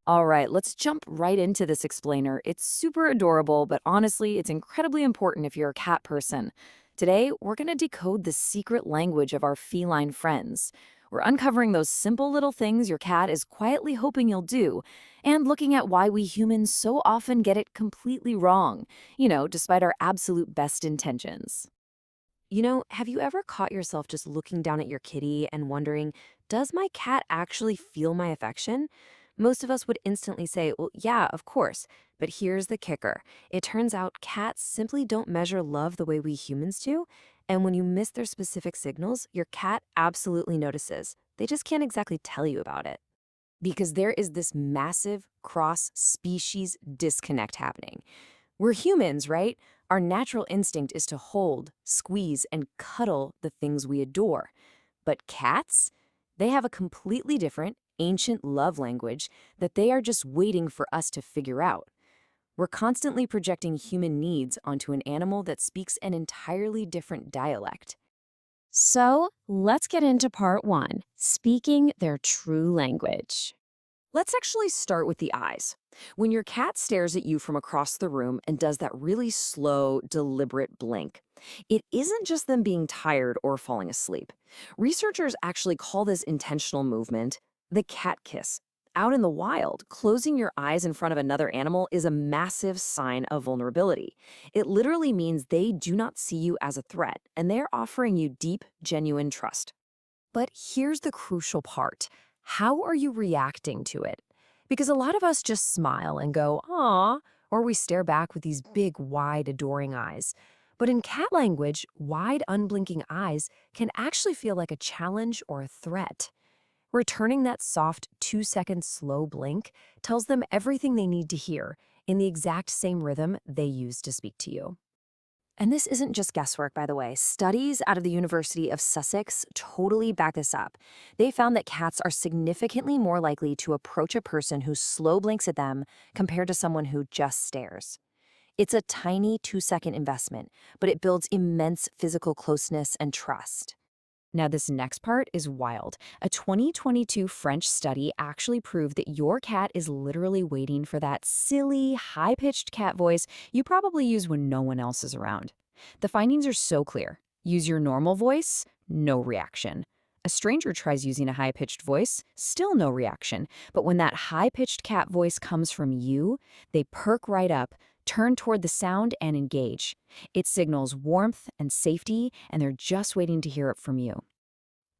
All right, let's jump right into this explainer. It's super adorable, but honestly, it's incredibly important if you're a cat person. Today, we're going to decode the secret language of our feline friends. We're uncovering those simple little things your cat is quietly hoping you'll do, and looking at why we humans so often get it completely wrong, despite our absolute best intentions. Have you ever caught yourself just looking down at your kitty and wondering, does my cat actually feel my affection? Most of us would instantly say, well, yeah, of course. But here's the kicker. It turns out cats simply don't measure love the way we humans do. And when you miss their specific signals, your cat absolutely notices. They just can't exactly tell you about it. Because there is this massive cross species disconnect happening. We're humans, right? Our natural instinct is to hold, squeeze, and cuddle the things we adore. But cats? They have a completely different, ancient love language that they are just waiting for us to figure out. We're constantly projecting human needs onto an animal that speaks an entirely different dialect. So let's get into part one, speaking their true language. Let's actually start with the eyes. When your cat stares at you from across the room and does that really slow, deliberate blink, it isn't just them being tired or falling asleep. Researchers actually call this intentional movement the cat kiss. Out in the wild, closing your eyes in front of another animal is a massive sign of vulnerability. It literally means they do not see you as a threat, and they're offering you deep, genuine trust. But here's the crucial part. How are you reacting to it? Because a lot of us just smile and go, "Aw," or we stare back with these big, wide, adoring eyes. But in cat language, wide, unblinking eyes can actually feel like a challenge or a threat. Returning that soft 2-second slow blink tells them everything they need to hear in the exact same rhythm they use to speak to you. And this isn't just guesswork, by the way. Studies out of the University of Sussex totally back this up. They found that cats are significantly more likely to approach a person who slow blinks at them compared to someone who just stares. It's a tiny 2-second investment, but it builds immense physical closeness and trust. Now, this next part is wild. A 2022 French study actually proved that your cat is literally waiting for that silly, high-pitched cat voice you probably use when no one else is around. The findings are so clear. Use your normal voice, no reaction. A stranger tries using a high-pitched voice, still no reaction. But when that high-pitched cat voice comes from you, they perk right up, turn toward the sound, and engage. It signals warmth and safety, and they're just waiting to hear it from you.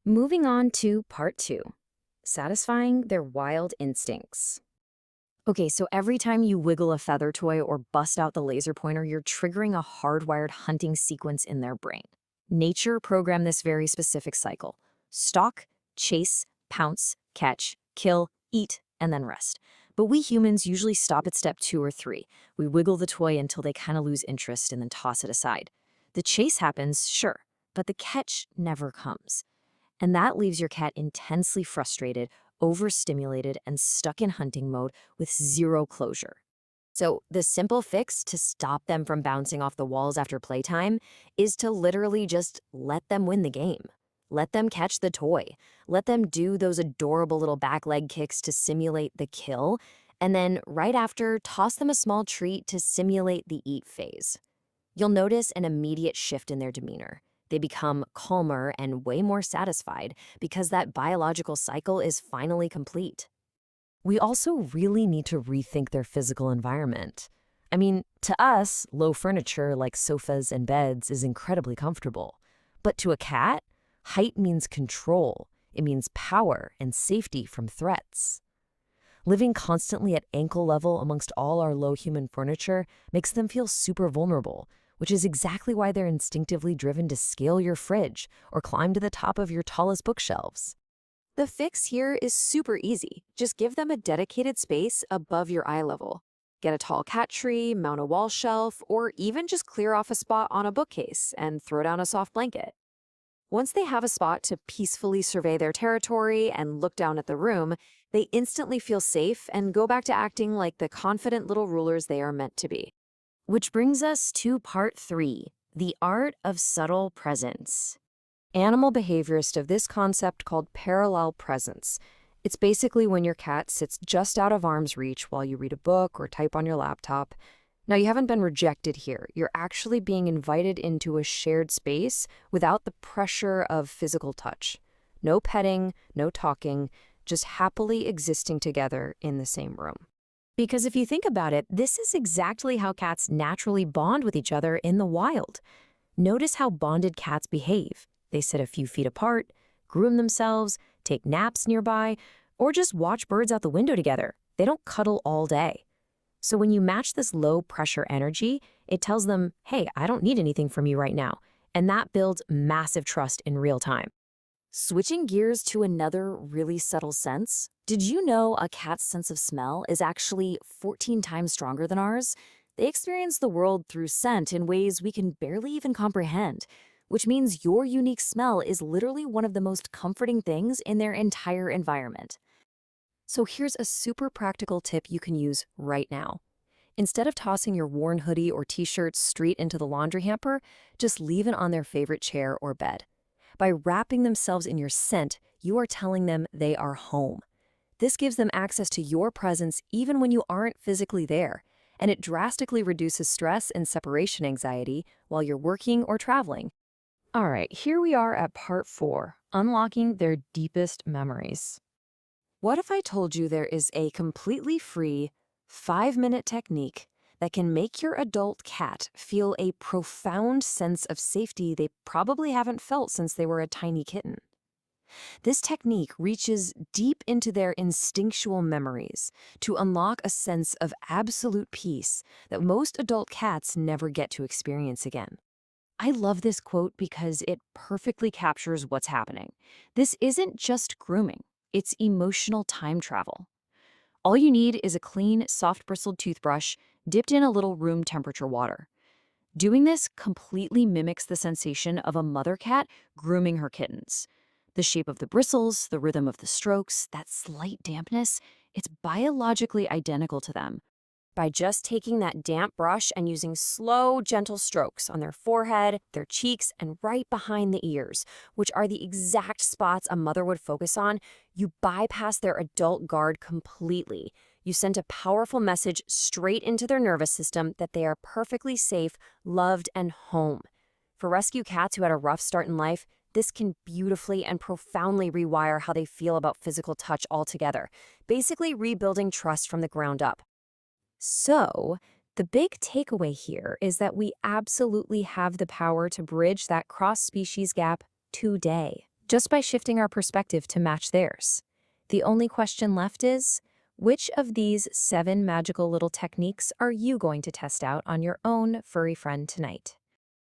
Moving on to part two, satisfying their wild instincts. Okay, so every time you wiggle a feather toy or bust out the laser pointer, you're triggering a hardwired hunting sequence in their brain. Nature programmed this very specific cycle: stalk, chase, pounce, catch, kill, eat, and then rest. But we humans usually stop at step 2 or 3. We wiggle the toy until they kind of lose interest and then toss it aside. The chase happens, sure, but the catch never comes. And that leaves your cat intensely frustrated, overstimulated, and stuck in hunting mode with zero closure. So, the simple fix to stop them from bouncing off the walls after playtime is to literally just let them win the game. Let them catch the toy. Let them do those adorable little back leg kicks to simulate the kill. And then, right after, toss them a small treat to simulate the eat phase. You'll notice an immediate shift in their demeanor. They become calmer and way more satisfied because that biological cycle is finally complete. We also really need to rethink their physical environment. I mean, to us, low furniture like sofas and beds is incredibly comfortable. But to a cat, height means control. It means power and safety from threats. Living constantly at ankle level amongst all our low human furniture makes them feel super vulnerable, which is exactly why they're instinctively driven to scale your fridge or climb to the top of your tallest bookshelves. The fix here is super easy. Just give them a dedicated space above your eye level. Get a tall cat tree, mount a wall shelf, or even just clear off a spot on a bookcase and throw down a soft blanket. Once they have a spot to peacefully survey their territory and look down at the room, they instantly feel safe and go back to acting like the confident little rulers they are meant to be. Which brings us to part 3, the art of subtle presence. Animal behaviorists have this concept called parallel presence. It's basically when your cat sits just out of arm's reach while you read a book or type on your laptop. Now, you haven't been rejected here. You're actually being invited into a shared space without the pressure of physical touch. No petting, no talking, just happily existing together in the same room. Because if you think about it, this is exactly how cats naturally bond with each other in the wild. Notice how bonded cats behave. They sit a few feet apart, groom themselves, take naps nearby, or just watch birds out the window together. They don't cuddle all day. So when you match this low-pressure energy, it tells them, hey, I don't need anything from you right now. And that builds massive trust in real time. Switching gears to another really subtle sense, did you know a cat's sense of smell is actually 14 times stronger than ours? They experience the world through scent in ways we can barely even comprehend, which means your unique smell is literally one of the most comforting things in their entire environment. So here's a super practical tip you can use right now. Instead of tossing your worn hoodie or t-shirt straight into the laundry hamper, just leave it on their favorite chair or bed. By wrapping themselves in your scent, you are telling them they are home. This gives them access to your presence even when you aren't physically there, and it drastically reduces stress and separation anxiety while you're working or traveling. All right, here we are at part 4, unlocking their deepest memories. What if I told you there is a completely free 5-minute technique that can make your adult cat feel a profound sense of safety they probably haven't felt since they were a tiny kitten? This technique reaches deep into their instinctual memories to unlock a sense of absolute peace that most adult cats never get to experience again. I love this quote because it perfectly captures what's happening. This isn't just grooming, it's emotional time travel. All you need is a clean, soft-bristled toothbrush dipped in a little room temperature water. Doing this completely mimics the sensation of a mother cat grooming her kittens. The shape of the bristles, the rhythm of the strokes, that slight dampness, it's biologically identical to them. By just taking that damp brush and using slow, gentle strokes on their forehead, their cheeks, and right behind the ears, which are the exact spots a mother would focus on, you bypass their adult guard completely. You send a powerful message straight into their nervous system that they are perfectly safe, loved, and home. For rescue cats who had a rough start in life, this can beautifully and profoundly rewire how they feel about physical touch altogether, basically rebuilding trust from the ground up. So, the big takeaway here is that we absolutely have the power to bridge that cross-species gap today, just by shifting our perspective to match theirs. The only question left is, which of these 7 magical little techniques are you going to test out on your own furry friend tonight?